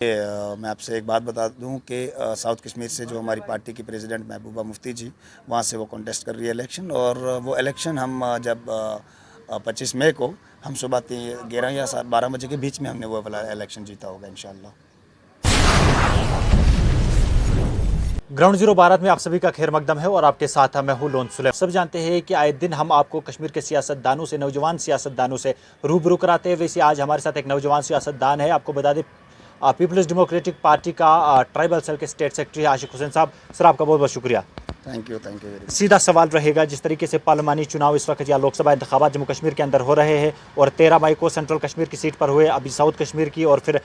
मैं आपसे एक बात बता दूं कि साउथ कश्मीर से जो हमारी पार्टी की प्रेसिडेंट महबूबा मुफ्ती जी वहां से वो कॉन्टेस्ट कर रही है इलेक्शन। और वो इलेक्शन हम जब 25 मई को हम सुबह 11 या 12 बजे के बीच में हमने वो वाला इलेक्शन जीता होगा इंशाल्लाह। ग्राउंड जीरो भारत में आप सभी का खैर मकदम है और आपके साथ मैं हूं लोन सुलेम। सब जानते हैं कि आए दिन हम आपको कश्मीर के सियासतदानों से, नौजवान सियासतदानों से रूबरू कराते हैं। वैसे आज हमारे साथ एक नौजवान सियासतदान है। आपको बता दें, पीपल्स डेमोक्रेटिक पार्टी का ट्राइबल सेल के स्टेट सेक्रेटरी आशिक हुसैन साहब। सर, आपका बहुत बहुत शुक्रिया। Thank you very much. सीधा सवाल रहेगा, जिस तरीके से पार्लिमानी चुनाव इस वक्त या लोकसभा इंतखाबात जम्मू कश्मीर के अंदर हो रहे हैं और 13 मई को सेंट्रल कश्मीर की सीट पर हुए, अभी साउथ कश्मीर की, और फिर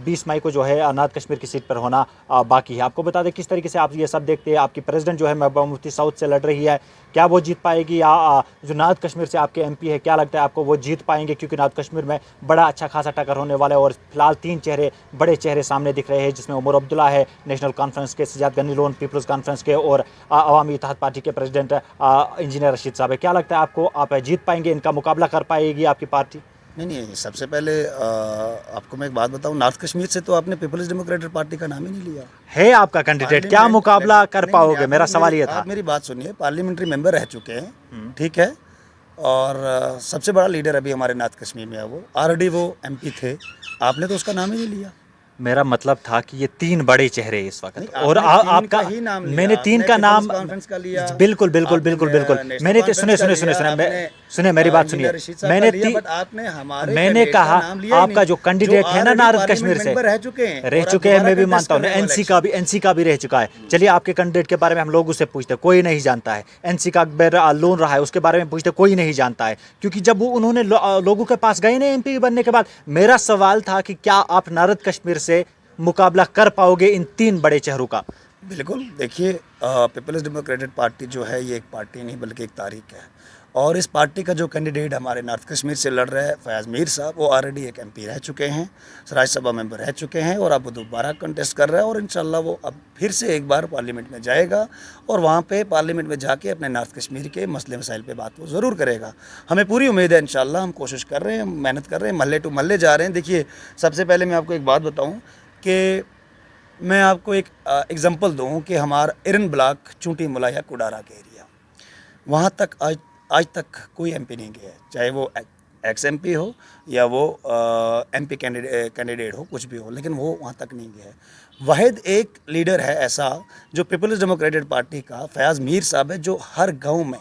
20 मई को जो है नॉर्थ कश्मीर की सीट पर होना बाकी है। आपको बता दें किस तरीके से आप ये सब देखते हैं। आपकी प्रेसिडेंट जो है महबूबा मुफ्ती साउथ से लड़ रही है, क्या वो जीत पाएगी, या जो नॉर्थ कश्मीर से आपके MP है, क्या लगता है आपको वो जीत पाएंगे? क्योंकि नॉर्थ कश्मीर में बड़ा अच्छा खासा टक्कर होने वाला है और फिलहाल 3 चेहरे, बड़े चेहरे सामने दिख रहे हैं, जिसमें उमर अब्दुल्ला है नेशनल कॉन्फ्रेंस के, सजाद गनी लोन पीपल्स कॉन्फ्रेंस के, और अवामी इत्तेहाद पार्टी के प्रेसिडेंट इंजीनियर रशीद साहब है। क्या लगता है आपको, आप जीत पाएंगे, इनका मुकाबला कर पाएगी आपकी पार्टी? नहीं, सबसे पहले आपको मैं एक बात बताऊं, नॉर्थ कश्मीर से तो आपने पीपल्स डेमोक्रेटिक पार्टी का नाम ही नहीं लिया है आपका कैंडिडेट। क्या मुकाबला कर पाओगे? मेरा सवाल ये था। आप मेरी बात सुनिए, पार्लियामेंट्री मेंबर रह चुके हैं, ठीक है, और सबसे बड़ा लीडर अभी हमारे नॉर्थ कश्मीर में है, वो ऑलरेडी वो MP थे, आपने तो उसका नाम ही नहीं लिया। मेरा मतलब था कि ये 3 बड़े चेहरे इस वक्त, और आपका ही नाम लिया, मैंने 3 का नाम कॉन्फ्रेंस का लिया। बिल्कुल बिल्कुल बिल्कुल बिल्कुल मैंने सुने मेरी बात सुनिए। मैंने कहा आपका जो कैंडिडेट है ना नॉर्थ कश्मीर से रह चुके हैं, मैं भी मानता हूँ, NC का भी रह चुका है। चलिए, आपके कैंडिडेट के बारे में हम लोगों से पूछते, कोई नहीं जानता है। NC का लोन रहा है, उसके बारे में पूछते, कोई नहीं जानता है, क्योंकि जब वो उन्होंने लोगों के पास गए ना MP बनने के बाद। मेरा सवाल था कि क्या आप नॉर्थ कश्मीर से मुकाबला कर पाओगे इन 3 बड़े चेहरों का? बिल्कुल, देखिए, पीपल्स डेमोक्रेटिक पार्टी जो है ये एक पार्टी नहीं बल्कि एक तारीख है। और इस पार्टी का जो कैंडिडेट हमारे नॉर्थ कश्मीर से लड़ रहा है फयाज़ मीर साहब, वो ऑलरेडी एक MP रह चुके हैं, राज्यसभा मेंबर रह चुके हैं, और अब वो दोबारा कंटेस्ट कर रहा है, और इंशाल्लाह वो अब फिर से एक बार पार्लियामेंट में जाएगा और वहाँ पे पार्लियामेंट में जाके अपने नॉर्थ कश्मीर के मसले मसाइल पे बात वो ज़रूर करेगा। हमें पूरी उम्मीद है, इंशाल्लाह हम कोशिश कर रहे हैं, मेहनत कर रहे हैं, महल्ले टू महल्ले जा रहे हैं। देखिए, सबसे पहले मैं आपको एक बात बताऊँ कि मैं आपको एक एग्जांपल दूं कि हमारा इरन ब्लॉक चूंटी मुला या कुडारा के एरिया, वहाँ तक आज तक कोई MP नहीं गया है, चाहे वो ex-MP हो या वो MP कैंडिडेट हो, कुछ भी हो, लेकिन वो वहाँ तक नहीं गया है। वाहिद एक लीडर है ऐसा जो पीपल्स डेमोक्रेटिक पार्टी का फयाज़ मीर साहब है, जो हर गाँव में,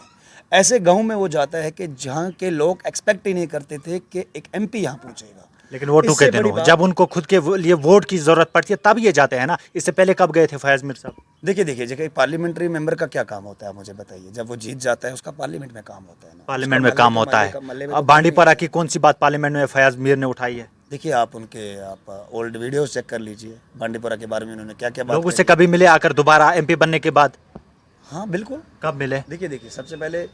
ऐसे गाँव में वो जाता है कि जहाँ के लोग एक्सपेक्ट ही नहीं करते थे कि एक MP यहाँ पहुँचेगा। लेकिन वो टूके दिनों, जब उनको खुद के लिए वोट की जरूरत पड़ती है तब ये जाते हैं ना। इससे पहले कब गए थे फयाज मीर साहब? देखिए, जगह पार्लियामेंट्री मेंबर का क्या काम होता है, मुझे बताइए। जब वो जीत जाता है उसका पार्लियामेंट में काम होता है ना, पार्लियामेंट में काम होता है। अब बांडीपुरा की कौन सी बात पार्लियामेंट में फयाज मीर ने उठाई है? देखिए, आप ओल्ड वीडियोस चेक कर लीजिए, बांडीपुरा के बारे में उन्होंने क्या क्या बात। लोगों से कभी मिले आकर दोबारा MP बनने के बाद? हाँ बिल्कुल। कब मिले? देखिए, सबसे पहले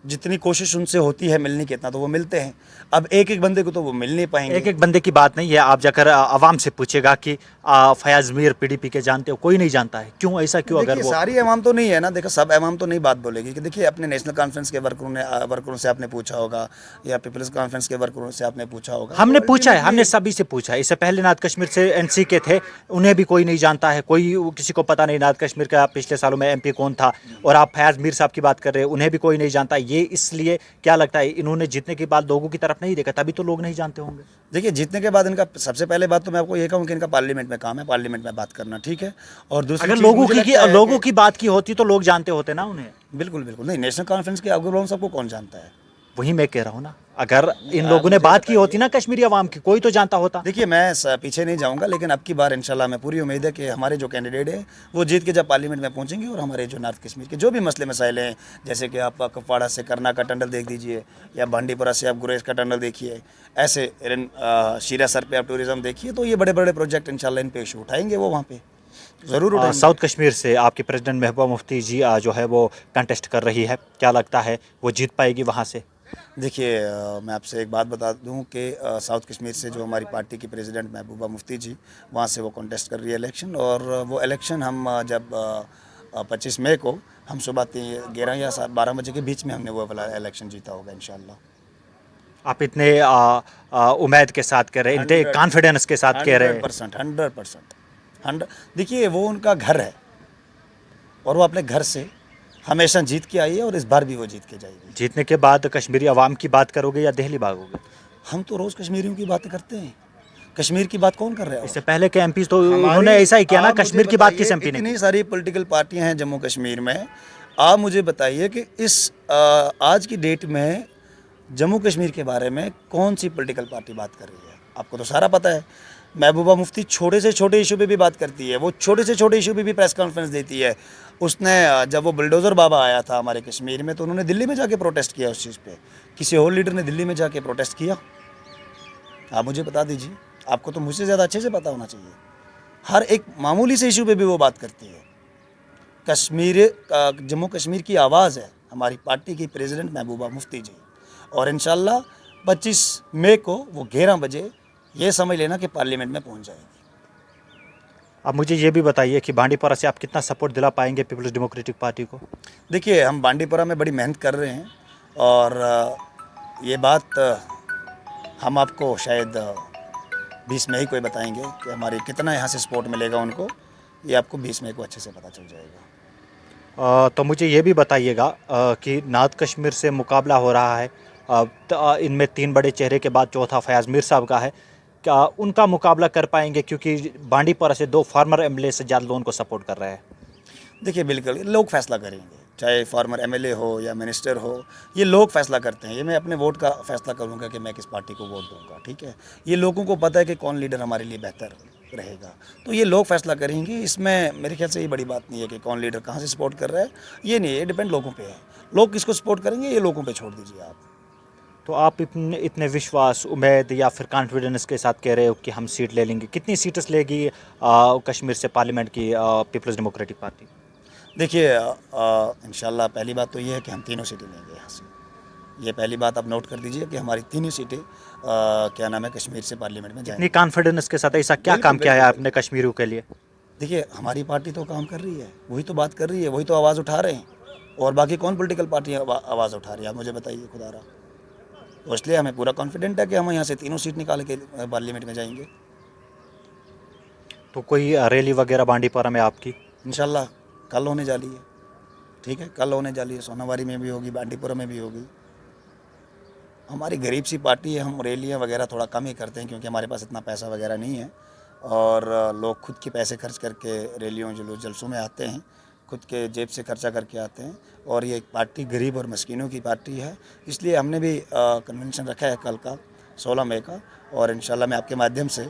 जितनी कोशिश उनसे होती है मिलने की, इतना तो वो मिलते हैं। अब एक एक बंदे को तो वो मिल नहीं पाएंगे। एक बंदे की बात नहीं है, आप जाकर आवाम से पूछेगा कि फयाज मीर PDP के जानते हो, कोई नहीं जानता है। क्यों, ऐसा क्यों? अगर वो सारी अवाम तो नहीं है ना, देखो सब अवाम तो नहीं बात बोलेगी कि देखिए, अपने नेशनल कॉन्फ्रेंस के वर्करों से आपने पूछा होगा, या पीपल्स कॉन्फ्रेंस के वर्करों से आपने पूछा होगा। हमने पूछा है, हमने सभी से पूछा है। इससे पहले नॉर्थ कश्मीर से NC के थे, उन्हें भी कोई नहीं जानता है, कोई किसी को पता नहीं नॉर्थ कश्मीर का पिछले सालों में MP कौन था। और आप फयाज मीर साहब की बात कर रहे हैं, उन्हें भी कोई नहीं जानता। ये इसलिए क्या लगता है, इन्होंने जीतने के बाद लोगों की तरफ नहीं देखा, तभी तो लोग नहीं जानते होंगे। देखिए, जीतने के बाद इनका सबसे पहले बात तो मैं आपको ये कहूँ कि इनका पार्लियामेंट में काम है, पार्लियामेंट में बात करना, ठीक है। और दूसरी, अगर लोगों की बात की होती तो लोग जानते होते ना उन्हें। बिल्कुल नहीं, नेशनल कॉन्फ्रेंस के अग्रवाल सबको कौन जानता है? वही मैं कह रहा हूँ ना, अगर इन लोगों ने बात की होती ना कश्मीरी अवाम की, कोई तो जानता होता। देखिए, मैं पीछे नहीं जाऊंगा, लेकिन अब की बार इंशाल्लाह मैं पूरी उम्मीद है कि हमारे जो कैंडिडेट है वो जीत के जब पार्लियामेंट में पहुंचेंगे, और हमारे जो नॉर्थ कश्मीर के जो भी मसले मसाइल हैं, जैसे कि आप कुपवाड़ा से करना का टनल देख दीजिए, या बांडीपुरा से आप गुरेज का टनल देखिए, ऐसे शीरा सर पे आप टूरिज्म देखिए, तो ये बड़े बड़े प्रोजेक्ट इंशाल्लाह इन पे इशू उठाएंगे, वो वहाँ पे ज़रूर उठाएंगे। साउथ कश्मीर से आपकी प्रेसिडेंट महबूबा मुफ्ती जी जो है वो कंटेस्ट कर रही है, क्या लगता है वो जीत पाएगी वहाँ से? देखिए, मैं आपसे एक बात बता दूं कि साउथ कश्मीर से जो हमारी पार्टी की प्रेसिडेंट महबूबा मुफ्ती जी वहां से वो कॉन्टेस्ट कर रही है इलेक्शन। और वो इलेक्शन हम जब 25 मई को हम सुबह 11 या 12 बजे के बीच में हमने वो वाला इलेक्शन जीता होगा इंशाल्लाह। आप इतने उम्मीद के साथ कह रहे हैं, इतने 100 कॉन्फिडेंस के साथ कह रहे हैं। 100%, 100%, 100। देखिए वो उनका घर है और वो अपने घर से हमेशा जीत के आई है और इस बार भी वो जीत के जाएगी। जीतने के बाद कश्मीरी अवाम की बात करोगे या दिल्ली भागोगे? हम तो रोज़ कश्मीरियों की बातें करते हैं। कश्मीर की बात कौन कर रहा है? इससे पहले के एमपी तो हमारी- उन्होंने ऐसा ही किया ना, आप मुझे कश्मीर की बात किस बताइए, एमपी ने की? इतनी सारी पॉलिटिकल पार्टियां हैं जम्मू कश्मीर में। आप मुझे बताइए कि इस आज की डेट में जम्मू कश्मीर के बारे में कौन सी पॉलिटिकल पार्टी बात कर रही है? आपको तो सारा पता है। महबूबा मुफ्ती छोटे से छोटे इशू पे भी बात करती है, वो छोटे से छोटे इशू पे भी प्रेस कॉन्फ्रेंस देती है। उसने जब वो बुलडोज़र बाबा आया था हमारे कश्मीर में तो उन्होंने दिल्ली में जाके प्रोटेस्ट किया उस चीज़ पे। किसी और लीडर ने दिल्ली में जाके प्रोटेस्ट किया? आप मुझे बता दीजिए, आपको तो मुझसे ज़्यादा अच्छे से पता होना चाहिए। हर एक मामूली से इशू पे भी वो बात करती है। जम्मू कश्मीर की आवाज़ है हमारी पार्टी की प्रेसिडेंट महबूबा मुफ्ती जी, और इंशाल्लाह 25 मई को वो 11 बजे ये समझ लेना कि पार्लियामेंट में पहुंच जाएगी। अब मुझे ये भी बताइए कि बांडीपुरा से आप कितना सपोर्ट दिला पाएंगे पीपल्स डेमोक्रेटिक पार्टी को? देखिए हम बांडीपुरा में बड़ी मेहनत कर रहे हैं और ये बात हम आपको शायद 20 मई को ही बताएंगे कि हमारी कितना यहाँ से सपोर्ट मिलेगा उनको। ये आपको 20 मई को अच्छे से पता चल जाएगा। तो मुझे ये भी बताइएगा कि नॉर्थ कश्मीर से मुकाबला हो रहा है, इनमें 3 बड़े चेहरे के बाद चौथा फयाज़ मीर साहब का है। क्या उनका मुकाबला कर पाएंगे, क्योंकि बांडीपुरा से 2 फार्मर एमएलए से ज़्यादा लोगों को सपोर्ट कर रहे हैं? देखिए बिल्कुल लोग फैसला करेंगे, चाहे फार्मर एमएलए हो या मिनिस्टर हो, ये लोग फैसला करते हैं। ये मैं अपने वोट का फैसला करूंगा कि मैं किस पार्टी को वोट दूंगा, ठीक है। ये लोगों को पता है कि कौन लीडर हमारे लिए बेहतर रहेगा, तो ये लोग फैसला करेंगे। इसमें मेरे ख्याल से ये बड़ी बात नहीं है कि कौन लीडर कहाँ से सपोर्ट कर रहा है, ये नहीं है, ये डिपेंड लोगों पे है। लोग किसको सपोर्ट करेंगे ये लोगों पे छोड़ दीजिए आप। तो आप इतने विश्वास, उम्मीद या फिर कॉन्फिडेंस के साथ कह रहे हो कि हम सीट ले लेंगे? कितनी सीटें लेगी कश्मीर से पार्लियामेंट की पीपल्स डेमोक्रेटिक पार्टी? देखिए इंशाल्लाह पहली बात तो ये है कि हम तीनों सीटें लेंगे यहाँ से। ये पहली बात आप नोट कर दीजिए कि हमारी तीनों सीटें क्या नाम है कश्मीर से पार्लियामेंट में इतनी जाएंगी। कॉन्फिडेंस के साथ ऐसा क्या बिल्कुल, काम किया है बिल्कुल, आपने कश्मीरियों के लिए? देखिए हमारी पार्टी तो काम कर रही है, वही तो बात कर रही है, वही तो आवाज़ उठा रहे हैं। और बाकी कौन पॉलिटिकल पार्टी आवाज़ उठा रही है, आप मुझे बताइए खुदारा। तो इसलिए हमें पूरा कॉन्फिडेंट है कि हम यहाँ से तीनों सीट निकाल के पार्लियामेंट में जाएंगे तो कोई रैली वगैरह बांडीपुरा में आपकी? इंशाल्लाह। कल होने जा रही है, ठीक है, कल होने जा रही है। सोनावारी में भी होगी, बांडीपुरा में भी होगी। हमारी गरीब सी पार्टी है, हम रैलियाँ वगैरह थोड़ा कम ही करते हैं क्योंकि हमारे पास इतना पैसा वगैरह नहीं है। और लोग खुद के पैसे खर्च करके रैलियों जलसों में आते हैं, खुद के जेब से खर्चा करके आते हैं। और ये एक पार्टी गरीब और मस्कीनों की पार्टी है, इसलिए हमने भी कन्वेंशन रखा है कल का 16 मई का। और इंशाल्लाह मैं आपके माध्यम से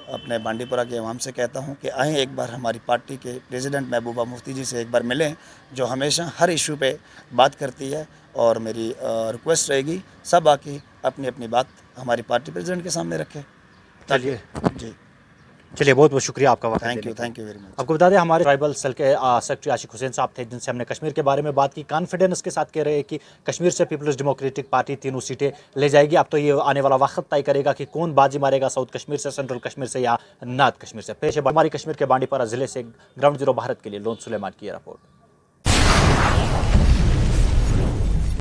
अपने बांडीपुरा के अवाम से कहता हूँ कि आएँ एक बार हमारी पार्टी के प्रेसिडेंट महबूबा मुफ्ती जी से एक बार मिलें, जो हमेशा हर इशू पे बात करती है। और मेरी रिक्वेस्ट रहेगी सब आके अपनी अपनी बात हमारी पार्टी प्रेसिडेंट के सामने रखें। चलिए जी, चलिए, बहुत बहुत शुक्रिया आपका वक्त देने का। Thank you very much. आपको बता दें हमारे ट्राइबल सेल के सेक्रेटरी आशिक हुसैन साहब थे, जिनसे हमने कश्मीर के बारे में बात की। कॉन्फिडेंस के साथ कह रहे हैं कि कश्मीर से पीपल्स डेमोक्रेटिक पार्टी तीनों सीटें ले जाएगी। अब तो ये आने वाला वक्त तय करेगा कि कौन बाजी मारेगा, साउथ कश्मीर से, सेंट्रल कश्मीर से या नॉर्थ कश्मीर से। पेश है हमारी कश्मीर के बांडीपुरा जिले से ग्राउंड जीरो भारत के लिए लोन सुलेमान की ये रिपोर्ट।